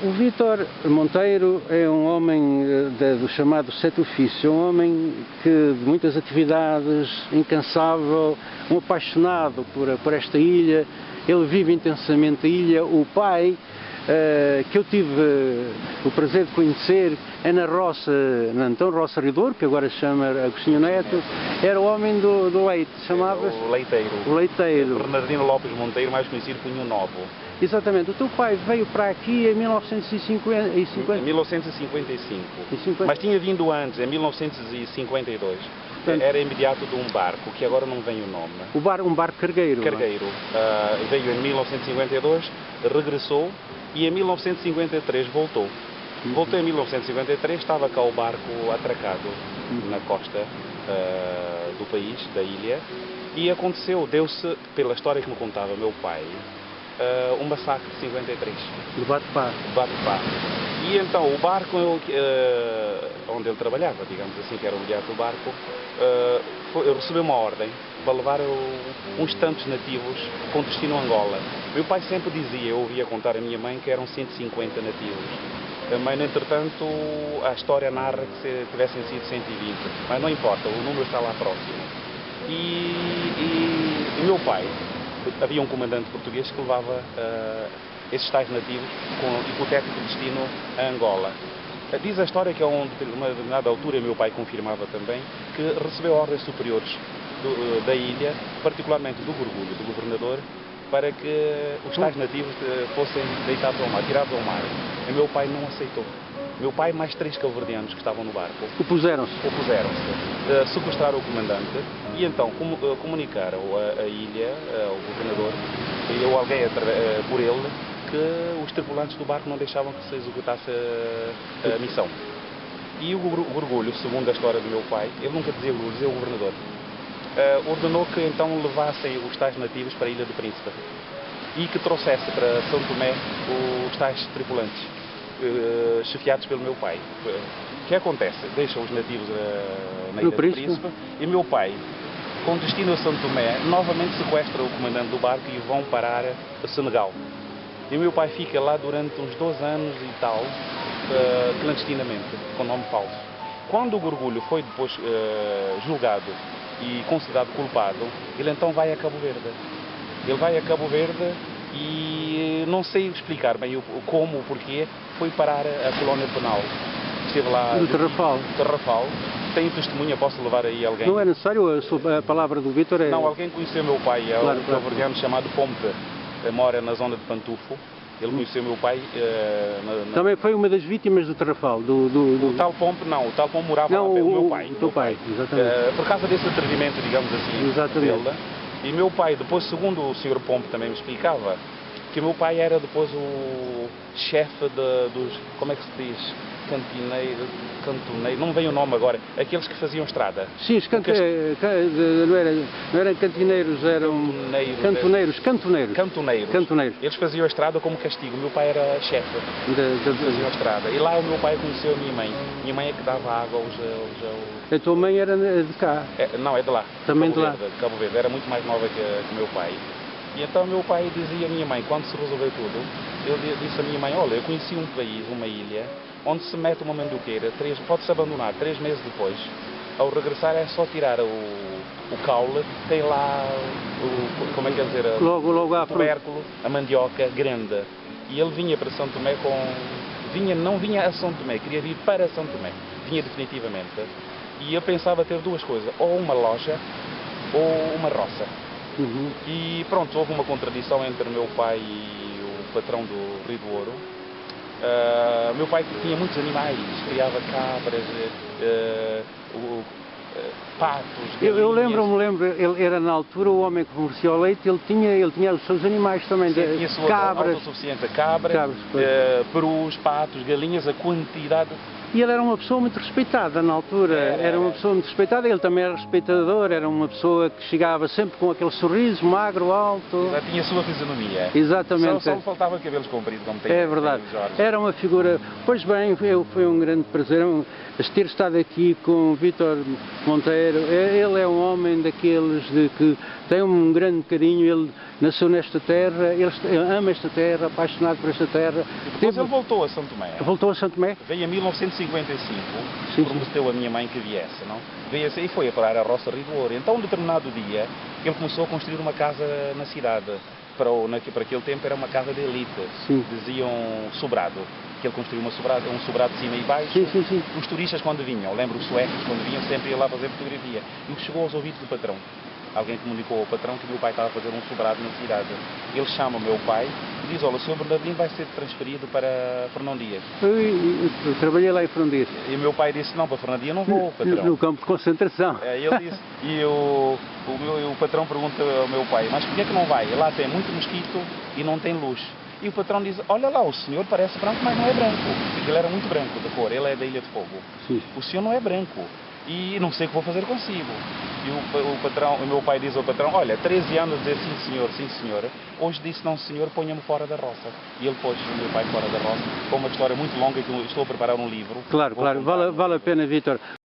O Vítor Monteiro é um homem do chamado sete ofício, um homem de muitas atividades, incansável, um apaixonado por esta ilha. Ele vive intensamente a ilha. O pai, que eu tive o prazer de conhecer, é na Roça, na então Roça Ridor, que agora se chama Agostinho Neto, era o homem do leite, chamava-se... O leiteiro. O leiteiro. Bernardino Lopes Monteiro, mais conhecido por Ninho Novo. Exatamente. O teu pai veio para aqui em 1950... Em 1955. Mas tinha vindo antes, em 1952. Portanto, era imediato de um barco, que agora não vem o nome. Um barco cargueiro. Cargueiro. Veio em 1952, regressou e em 1953 voltou. Voltou em 1953, estava cá o barco atracado na costa do país, da ilha, e aconteceu, deu-se, pela história que me contava meu pai, um massacre de 53. Do bate-pá. E então o barco onde ele trabalhava, digamos assim, que era o imediato do barco, recebeu uma ordem para levar uns tantos nativos com destino a Angola. Meu pai sempre dizia, eu ouvia contar a minha mãe, que eram 150 nativos. Mas, no entretanto, a história narra que tivessem sido 120. Mas não importa, o número está lá próximo. E meu pai, havia um comandante português que levava esses tais nativos com hipotético destino a Angola. Diz a história que a uma determinada altura, meu pai confirmava também, que recebeu ordens superiores da ilha, particularmente do Gorgulho, do governador, para que os tais nativos fossem deitados ao mar, tirados ao mar. E meu pai não aceitou. Meu pai mais 3 cabo-verdianos que estavam no barco Opuseram-se. Sequestraram o comandante e então comunicaram a ilha, ao governador, ou alguém por ele, que os tripulantes do barco não deixavam que se executasse a missão. E o Gorgulho, segundo a história do meu pai, ele nunca dizia Gorgulho, dizia o governador, ordenou que então levassem os tais nativos para a Ilha do Príncipe e que trouxesse para São Tomé os tais tripulantes, chefiados pelo meu pai. O que acontece? Deixam os nativos na Ilha do Príncipe e meu pai, com destino a São Tomé, novamente sequestra o comandante do barco e vão parar a Senegal. E o meu pai fica lá durante uns 12 anos e tal, clandestinamente, com nome falso. Quando o Gorgulho foi depois julgado e considerado culpado, ele então vai a Cabo Verde. Ele vai a Cabo Verde e não sei explicar bem como, o porquê, foi parar a colónia penal. Esteve lá... Do Tarrafal. Tenho testemunha, posso levar aí alguém? Não é necessário, a palavra do Vítor é... Não, alguém conheceu meu pai, um cabo-verdiano chamado Pompe, mora na zona de Pantufo. Ele conheceu meu pai... Também foi uma das vítimas do Tarrafal, O tal Pompe não, o tal Pompe morava lá o meu pai. O teu pai, exatamente. Por causa desse atrevimento, digamos assim, exatamente. Dele. E meu pai, depois, segundo o Sr. Pompe também me explicava, que meu pai era depois o chefe dos... como é que se diz? Cantoneiro, não me vem o nome agora, aqueles que faziam estrada. Sim, os não eram cantineiros, eram cantoneiros. Eles faziam a estrada como castigo. O meu pai era chefe, faziam a estrada. E lá o meu pai conheceu a minha mãe. Minha mãe é que dava água aos... A tua mãe era de cá? Não, é de lá. Também de Cabo Verde. Era muito mais nova que o meu pai. E então meu pai dizia à minha mãe, quando se resolveu tudo, ele disse à minha mãe, olha, eu conheci um país, uma ilha, onde se mete uma manduqueira, pode-se abandonar 3 meses depois. Ao regressar é só tirar o caule, tem lá como é que é dizer, o tubérculo, a mandioca grande. E ele vinha para São Tomé não vinha a São Tomé, queria vir para São Tomé, vinha definitivamente. E eu pensava ter 2 coisas, ou uma loja ou uma roça. E pronto, houve uma contradição entre o meu pai e o patrão do Rio do Ouro. Meu pai tinha muitos animais, criava cabras, patos, galinhas. Eu lembro, ele era na altura o homem que comercia o leite, ele tinha os seus animais também, tinha sua cabras. Autossuficiente, cabras, perus, patos, galinhas, a quantidade... E ele era uma pessoa muito respeitada na altura, era uma pessoa muito respeitada, ele também era respeitador, era uma pessoa que chegava sempre com aquele sorriso magro, alto. Já tinha a sua fisionomia. Exatamente. Só faltava cabelos compridos, como tem. É verdade. Era uma figura... Pois bem, foi um grande prazer ter estado aqui com o Vítor Monteiro. Ele é um homem daqueles que tem um grande carinho, nasceu nesta terra, ele ama esta terra, apaixonado por esta terra. Depois ele voltou a São Tomé. Voltou a São Tomé? Veio em 1955, Sim, prometeu a minha mãe que viesse, não? Veio e foi a parar a Roça Rio do Ouro. Então, um determinado dia, ele começou a construir uma casa na cidade. Para aquele tempo era uma casa de elite, sim. Diziam sobrado, que ele construiu um sobrado de cima e baixo. Sim. Os turistas quando vinham, lembro os suecos, quando vinham sempre iam lá fazer fotografia. E chegou aos ouvidos do patrão. Alguém comunicou ao patrão que o meu pai estava a fazer um sobrado na cidade. Ele chama o meu pai e diz, olha, o Sr. Bernardino vai ser transferido para Fernão Dias. Eu trabalhei lá em Fernão Dias. E o meu pai disse, não, para Fernão Dias não vou, patrão. No campo de concentração. Ele disse, e o patrão pergunta ao meu pai, mas porquê é que não vai? Lá tem muito mosquito e não tem luz. E o patrão diz, olha lá, o senhor parece branco, mas não é branco. Porque ele era muito branco de cor, ele é da Ilha de Fogo. Sim. O senhor não é branco. E não sei o que vou fazer consigo. E o meu pai diz ao patrão, olha, 13 anos dizer sim senhor, hoje disse não senhor, ponha-me fora da roça. E ele pôs o meu pai fora da roça, com uma história muito longa que estou a preparar um livro. Claro, vale a pena, Vítor.